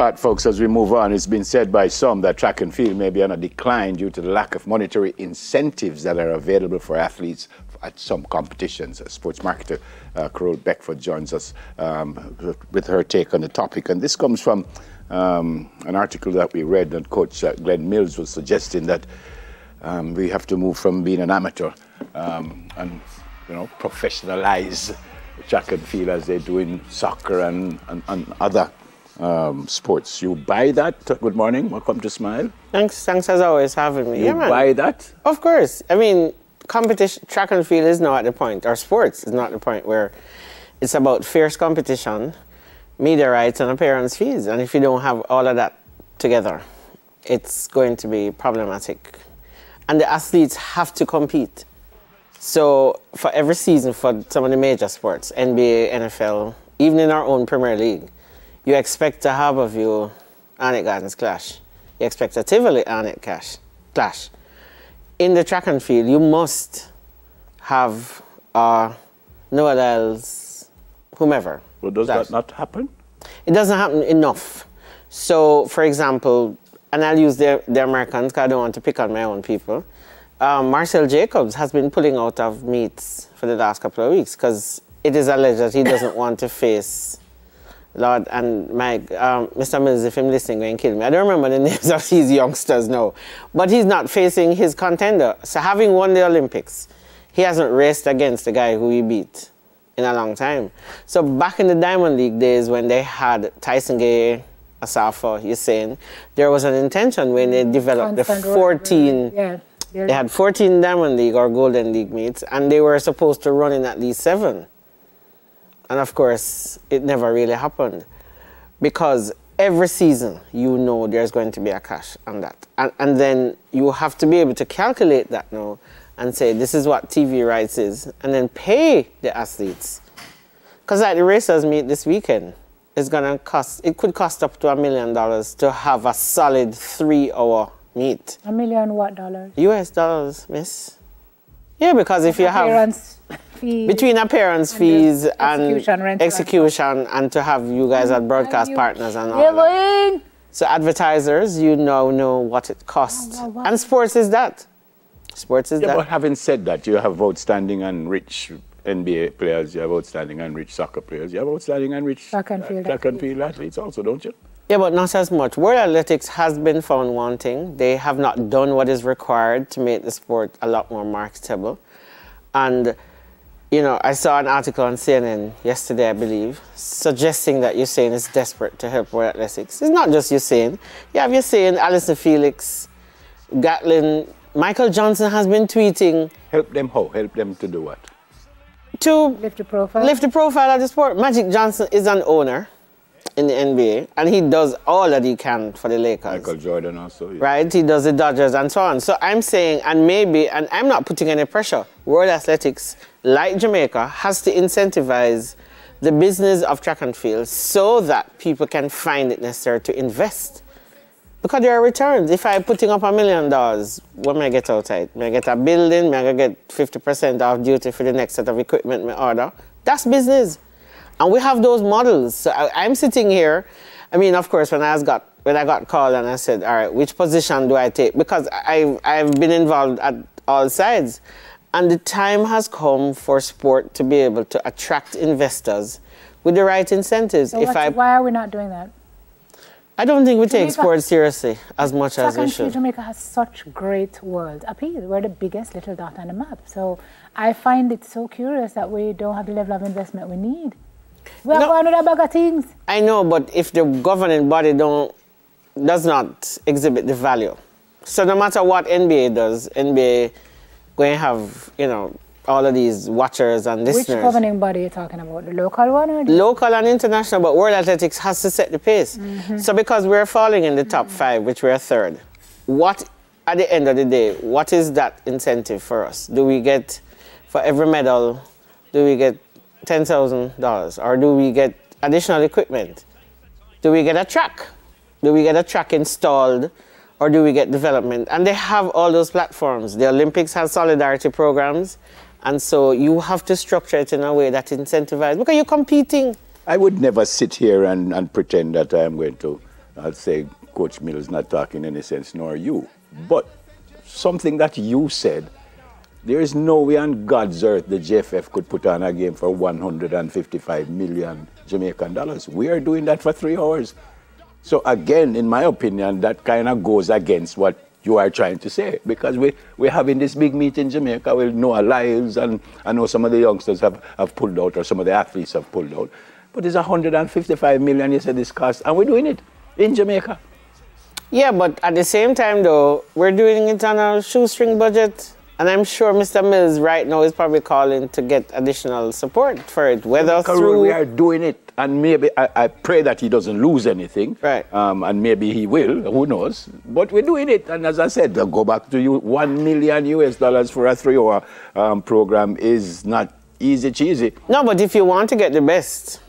All right, folks, as we move on, it's been said by some that track and field may be on a decline due to the lack of monetary incentives that are available for athletes at some competitions. Sports marketer Carole Beckford joins us with her take on the topic. And this comes from an article that we read, and Coach Glenn Mills was suggesting that we have to move from being an amateur and, you know, professionalize track and field as they do in soccer and other sports. You buy that? Good morning. Welcome to Smile. Thanks as always for having me. You buy that? Of course. I mean, competition, track and field is now at the point, or sports is not at the point where it's about fierce competition, media rights, and appearance fees. And if you don't have all of that together, it's going to be problematic. And the athletes have to compete. So for every season, for some of the major sports, NBA, NFL, even in our own Premier League, you expect to have a view Arnett Gardens clash. You expect a Tivoli Arnett clash. In the track and field, you must have Noel Lyles, whomever. Well, does that not happen? It doesn't happen enough. So, for example, and I'll use the Americans because I don't want to pick on my own people. Marcel Jacobs has been pulling out of meets for the last couple of weeks because it is alleged that he doesn't want to face Lord and Mike, Mr. Mills, if I'm listening, going to kill me. I don't remember the names of these youngsters now. But he's not facing his contender. So having won the Olympics, he hasn't raced against the guy who he beat in a long time. So back in the Diamond League days when they had Tyson Gay, Asafa, Hussein, there was an intention when they developed the 14... They had 14 Diamond League or Golden League meets, and they were supposed to run in at least 7. And of course, it never really happened because every season, you know there's going to be a clash on that. And then you have to be able to calculate that now and say, this is what TV rights is, and then pay the athletes. Because like the racers meet this weekend, it's going to cost, it could cost up to $1 million to have a solid 3-hour meet. $1 million what dollars? US dollars, miss. Yeah, because if you have... Between appearance fees and execution and to have you guys as broadcast partners and all that. So advertisers, you now know what it costs. And sports is that. Sports is that. But having said that, you have outstanding and rich NBA players, you have outstanding and rich soccer players, you have outstanding and rich track and field athletes also, don't you? Yeah, but not as much. World Athletics has been found wanting. They have not done what is required to make the sport a lot more marketable. And you know, I saw an article on CNN yesterday, I believe, suggesting that Usain is desperate to help World Athletics. It's not just Usain. You have Usain, Alison Felix, Gatlin. Michael Johnson has been tweeting. Help them how? Help them to do what? To lift the profile. Lift the profile of the sport. Magic Johnson is an owner in the NBA, and he does all that he can for the Lakers. Michael Jordan also. Yeah. Right? He does the Dodgers and so on. So I'm saying, and maybe, and I'm not putting any pressure, World Athletics, like Jamaica, has to incentivize the business of track and field so that people can find it necessary to invest. Because there are returns. If I'm putting up $1 million, what may I get out of it? May I get a building? May I get 50% off duty for the next set of equipment I order? That's business. And we have those models. So I'm sitting here. I mean, of course, when I got called and I said, all right, which position do I take? Because I've been involved at all sides. And the time has come for sport to be able to attract investors with the right incentives. So why are we not doing that? I don't think we take sports seriously as much as we should. Jamaica has such great world appeal. We're the biggest little dot on the map. So I find it so curious that we don't have the level of investment we need. We are going with a bag of things. I know, but if the governing body does not exhibit the value. So no matter what NBA does, NBA going to have, you know, all of these watchers and listeners. Which governing body are you talking about? The local one or the... Local and international, but World Athletics has to set the pace. So because we're falling in the top 5, which we're third, what, at the end of the day, what is that incentive for us? Do we get, for every medal, do we get $10,000? Or do we get additional equipment? Do we get a track? Do we get a track installed? Or do we get development? And they have all those platforms. The Olympics has solidarity programs. And so you have to structure it in a way that incentivizes, because you're competing. I would never sit here and pretend that I'm going to I'd say Coach Mills not talking in any sense, nor you. But something that you said, there is no way on God's earth the JFF could put on a game for 155 million Jamaican dollars. We are doing that for 3 hours. So again, in my opinion, that kind of goes against what you are trying to say, because we're having this big meet in Jamaica with Noah Lyles, and I know some of the youngsters have pulled out, or some of the athletes have pulled out. But it's 155 million, you said this cost, and we're doing it in Jamaica. Yeah, but at the same time, though, we're doing it on a shoestring budget. And I'm sure Mr. Mills right now is probably calling to get additional support for it, whether through... We are doing it, and maybe I pray that he doesn't lose anything. Right. And maybe he will, who knows. But we're doing it, and as I said, I'll go back to you, $1 million US for a 3-hour program is not easy cheesy. No, but if you want to get the best,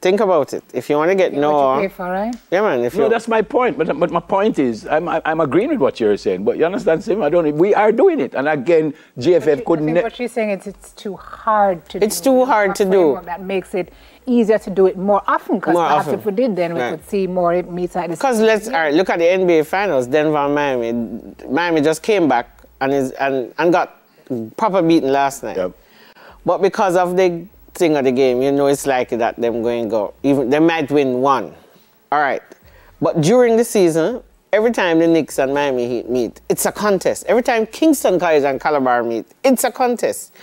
think about it. If you want to get Noah... What you pay for, right? Yeah, man. No, that's my point. But my point is, I'm agreeing with what you're saying. But you understand, Sim? We are doing it. And again, GFF couldn't... I think what she's saying is it's too hard to do. It's too hard to do. That makes it easier to do it more often. Because perhaps if we did, then we could see more meets like this. Because all right, look at the NBA Finals, Denver and Miami. Miami just came back and got proper beaten last night. Yep. But because of the thing of the game, you know it's likely that them going to go. Even they might win one. All right. But during the season, every time the Knicks and Miami Heat meet, it's a contest. Every time Kingston College and Calabar meet, it's a contest.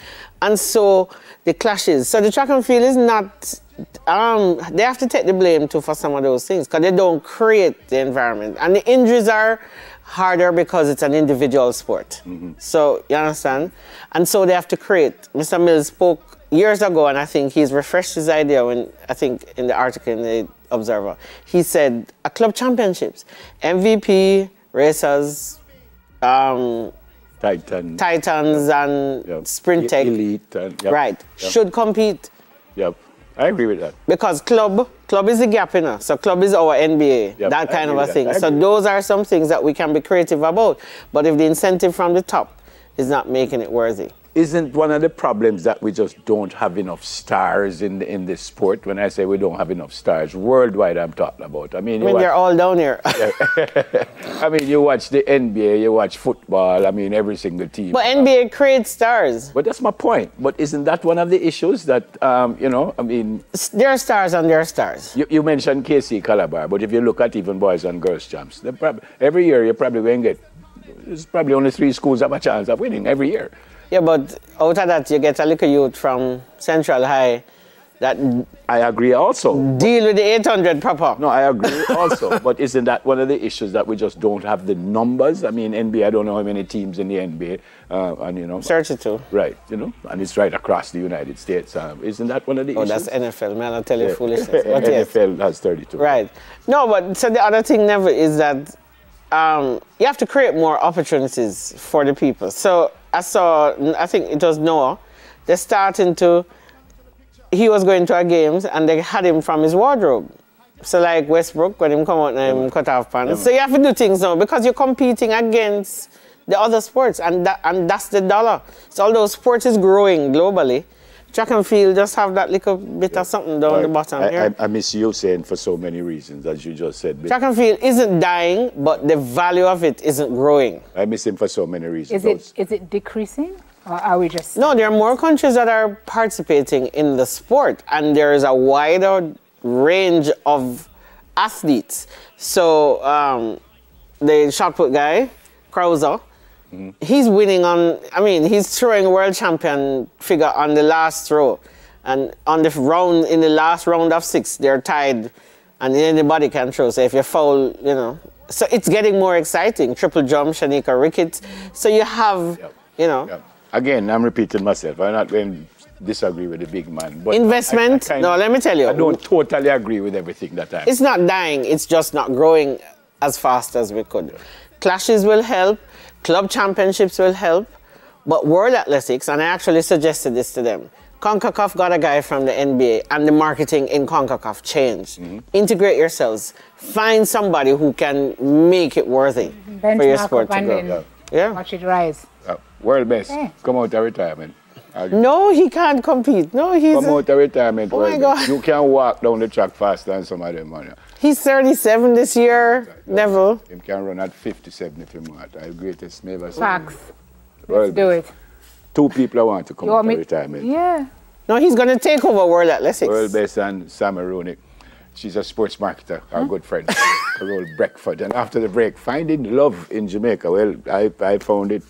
And so the clashes. So the track and field is not... they have to take the blame too for some of those things because they don't create the environment. And the injuries are harder because it's an individual sport. Mm-hmm. So, you understand? And so they have to create. Mr. Mills spoke years ago, and I think he's refreshed his idea when, I think in the article in the Observer, he said a club championships, MVP, racers, Titans and Sprint Tech, Elite, right, should compete. Yep, I agree with that. Because club is the gap, you know. So club is our NBA, that kind of a thing. So those are some things that we can be creative about. But if the incentive from the top is not making it worthy. Isn't one of the problems that we just don't have enough stars in this sport? When I say we don't have enough stars, worldwide I'm talking about. I mean they're all down here. I mean, you watch the NBA, you watch football, I mean, every single team. But NBA creates stars. But that's my point. But isn't that one of the issues that, you know, I mean... There are stars and there are stars. You mentioned KC Calabar, but if you look at even boys and girls champs, every year you're probably going to get... There's probably only 3 schools have a chance of winning every year. Yeah, but out of that, you get a little youth from Central High that... I agree also. Deal with the 800 proper. No, I agree also. But isn't that one of the issues that we just don't have the numbers? I mean, NBA, I don't know how many teams in the NBA, and you know... 32. Right, you know, and it's right across the United States. Isn't that one of the issues? Oh, that's NFL, man, I'll tell you foolishness. But NFL has 32. Right. No, but so the other thing never is that you have to create more opportunities for the people. So I think it was Noah, they're starting to, he was going to our games and they had him from his wardrobe. So like Westbrook, when him come out and him cut off pants. So you have to do things now because you're competing against the other sports and that's the dollar. So although sports is growing globally, track and field just have that little bit of something down the bottom here. I miss you saying for so many reasons, as you just said. Track and field isn't dying, but the value of it isn't growing. I miss him for so many reasons. Is it decreasing, or are we just... No, there are more countries that are participating in the sport, and there is a wider range of athletes. So the shot put guy, Krauser, he's winning he's throwing a world champion figure on the last throw. And in the last round of 6, they're tied and anybody can throw. So if you foul, you know. So it's getting more exciting. Triple jump, Shanika Ricketts. So you have, you know. Yep. Again, I'm repeating myself. I'm not going to disagree with the big man. But investment? No, let me tell you. I don't totally agree with everything that I'm... It's not dying. It's just not growing as fast as we could. Yeah. Clashes will help. Club championships will help, but World Athletics, and I actually suggested this to them, CONCACAF got a guy from the NBA and the marketing in CONCACAF changed. Integrate yourselves. Find somebody who can make it worthy for your sport to grow. Watch it rise. World best. Come out of retirement. No, he can't compete. No, he's... Come out of retirement. Oh, my God. You can walk down the track faster than some of them, man. He's 37 this year, Neville. He can run at 57 if he want. I'm greatest never seen. Facts. Let's do it. 2 people I want to come out of retirement. Yeah. No, he's going to take over World Athletics. World best and Sam Rooney. She's a sports marketer, our good friend, Carole Beckford. And after the break, finding love in Jamaica. Well, I found it.